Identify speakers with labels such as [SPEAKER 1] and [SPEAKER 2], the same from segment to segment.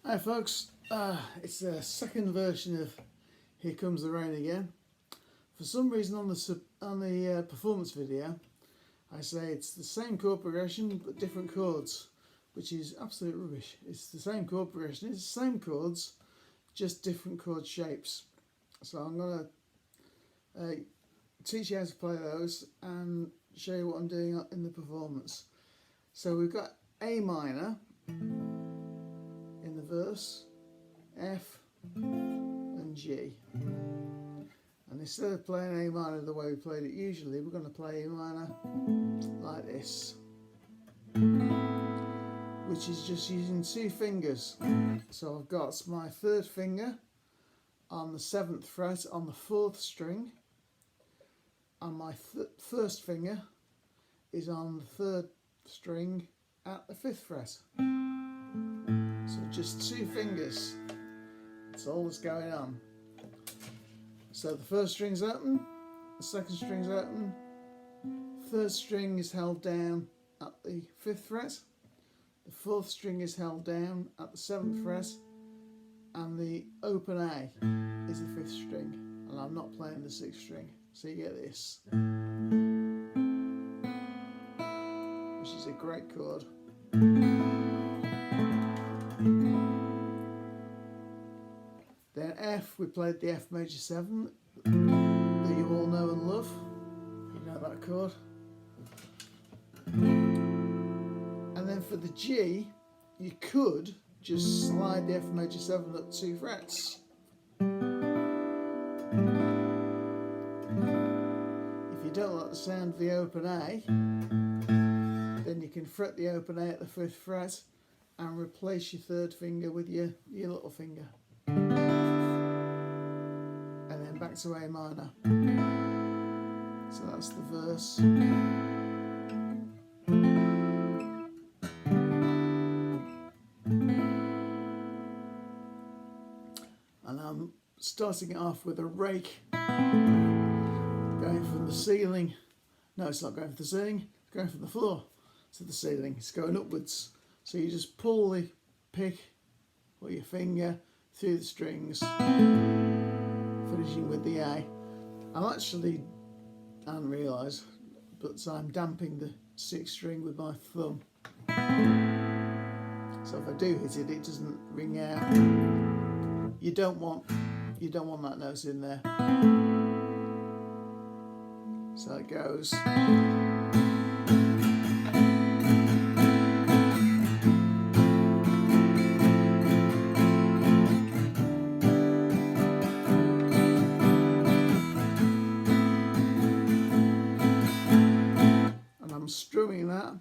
[SPEAKER 1] Hi folks, it's the second version of Here Comes the Rain Again. For some reason on the performance video I say it's the same chord progression but different chords, which is absolute rubbish. It's the same chord progression, it's the same chords, just different chord shapes. So I'm going to teach you how to play those and show you what I'm doing in the performance. So we've got A minor in the verse, F and G, and instead of playing A minor the way we played it usually, we're going to play A minor like this, which is just using two fingers. So I've got my third finger on the 7th fret on the 4th string, and my first finger is on the 3rd string at the 5th fret. So just two fingers, that's all that's going on. So the first string's open, the second string's open, third string is held down at the 5th fret, the 4th string is held down at the 7th fret, and the open A is the 5th string, and I'm not playing the 6th string. So you get this, which is a great chord. Then F, we played the F major 7 that you all know and love. You know that chord. And then for the G, you could just slide the F major 7 up 2 frets. If you don't like the sound of the open A, then you can fret the open A at the 5th fret and replace your third finger with your little finger. And then back to A minor. So that's the verse. And I'm starting it off with a rake, going from the ceiling. No, it's not going from the ceiling, it's going from the floor to the ceiling. It's going upwards. So you just pull the pick or your finger through the strings, finishing with the A. I'm actually, I didn't realise, but I'm damping the 6th string with my thumb. So if I do hit it, it doesn't ring out. You don't want that note in there. So it goes. And I'm strumming that.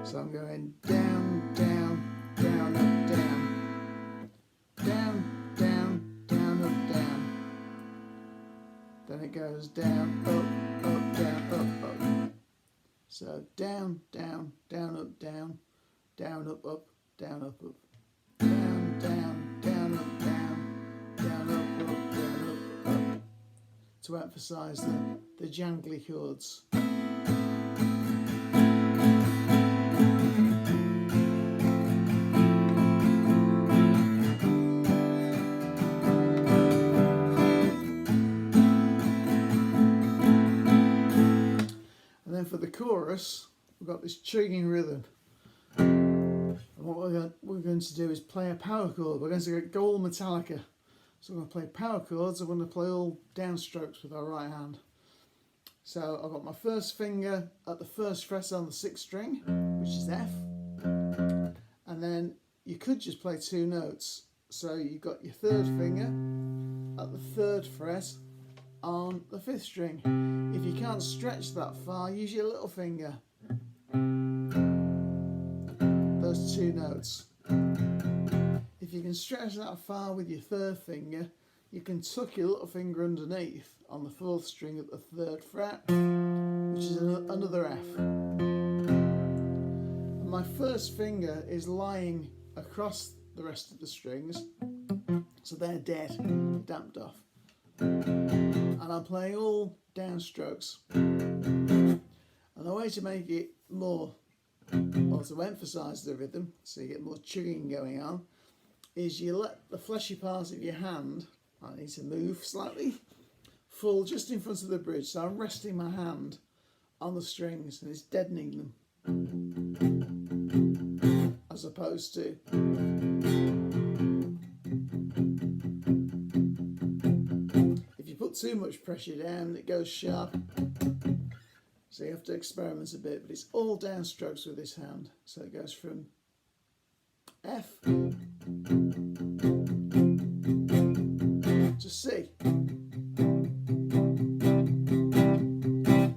[SPEAKER 1] So I'm going down, down, down, up, down. Down, down, down, up, down. Then it goes down, up, down, up, up. So down, down, down, up, down, down, up, down, up, up. Down, down, down, up, down, down, up, down, up. To emphasise the jangly chords. And then for the chorus, we've got this chugging rhythm. And what we're going to do is play a power chord. We're going to go all Metallica. So we're going to play power chords. I'm going to play all downstrokes with our right hand. So I've got my first finger at the 1st fret on the 6th string, which is F. And then you could just play 2 notes. So you've got your 3rd finger at the 3rd fret on the 5th string. If you can't stretch that far, use your little finger. Those 2 notes. If you can stretch that far with your 3rd finger, you can tuck your little finger underneath on the 4th string at the 3rd fret, which is another F. And my first finger is lying across the rest of the strings, so they're dead, damped off. And I'm playing all downstrokes. And the way to make it more, or to emphasise the rhythm, so you get more chugging going on, is you let the fleshy part of your hand, I need to move slightly, fall just in front of the bridge. So I'm resting my hand on the strings and it's deadening them, as opposed to if you put too much pressure down, it goes sharp. So you have to experiment a bit, but it's all downstrokes with this hand. So it goes from F to C.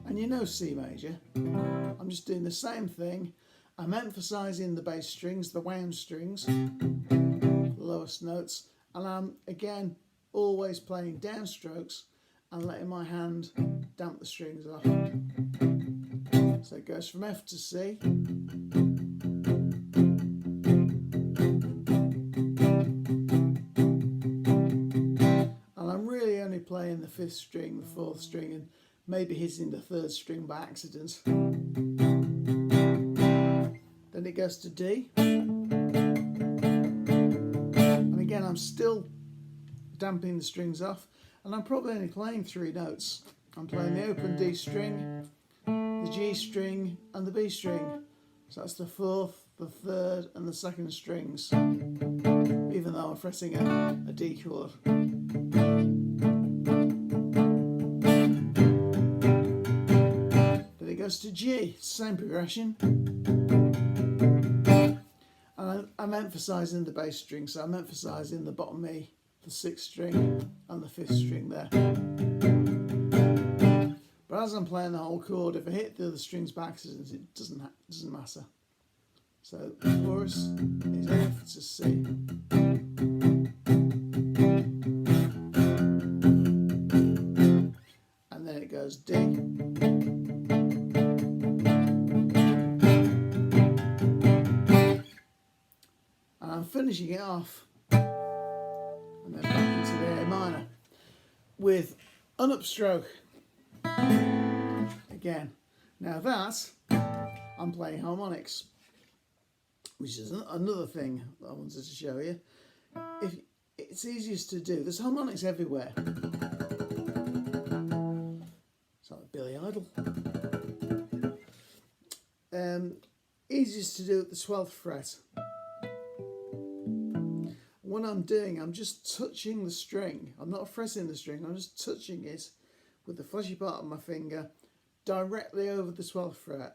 [SPEAKER 1] And you know C major. I'm just doing the same thing. I'm emphasising the bass strings, the wound strings, the lowest notes, and I'm again always playing downstrokes and letting my hand damp the strings off. So it goes from F to C. And I'm really only playing the 5th string, the 4th string, and maybe hitting the 3rd string by accident. Then it goes to D. And again, I'm still damping the strings off, and I'm probably only playing 3 notes. I'm playing the open D string, the G string and the B string. So that's the 4th, the 3rd and the 2nd strings, even though I'm fretting a D chord. Then it goes to G, same progression. And I'm emphasising the bass string, so I'm emphasising the bottom E, the 6th string and the 5th string there. But as I'm playing the whole chord, if I hit the other strings by accident, it doesn't matter. So the chorus is F to C. And then it goes D. And I'm finishing it off, and then back into the A minor with an upstroke. Again, now that I'm playing harmonics, which is another thing that I wanted to show you. If it's easiest to do, there's harmonics everywhere. It's like Billy Idol. Easiest to do at the 12th fret. What I'm doing, I'm just touching the string. I'm not fretting the string, I'm just touching it with the fleshy part of my finger directly over the 12th fret.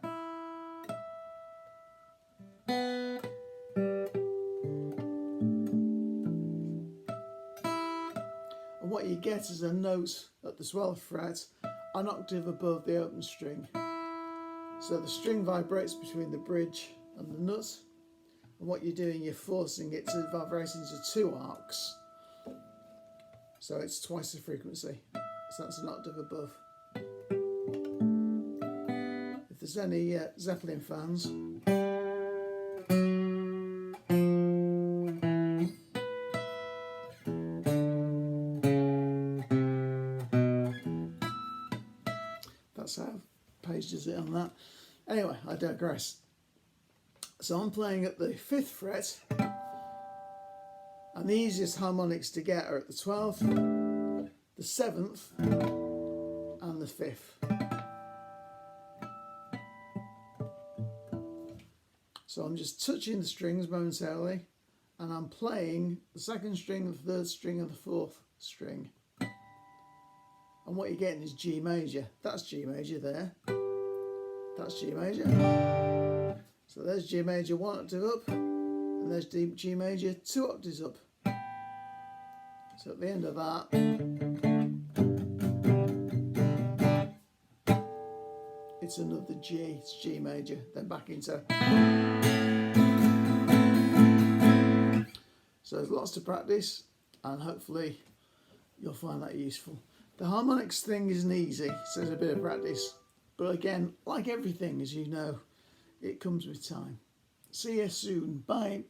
[SPEAKER 1] And what you get is a note at the 12th fret, an octave above the open string. So the string vibrates between the bridge and the nut. And what you're doing, you're forcing it to vibrate into 2 arcs. So it's twice the frequency. So that's an octave above. If there's any Zeppelin fans, that's how Page does it on that. Anyway, I digress. So I'm playing at the 5th fret, and the easiest harmonics to get are at the 12th, the 7th and the 5th. So I'm just touching the strings momentarily, and I'm playing the 2nd string, the 3rd string and the 4th string. And what you're getting is G major. That's G major there. That's G major. So there's G major 1 octave up, and there's G major 2 octaves up. So at the end of that, it's another G, it's G major, then back into. So there's lots to practice, and hopefully you'll find that useful. The harmonics thing isn't easy, so there's a bit of practice. But again, like everything, as you know, it comes with time. See you soon. Bye.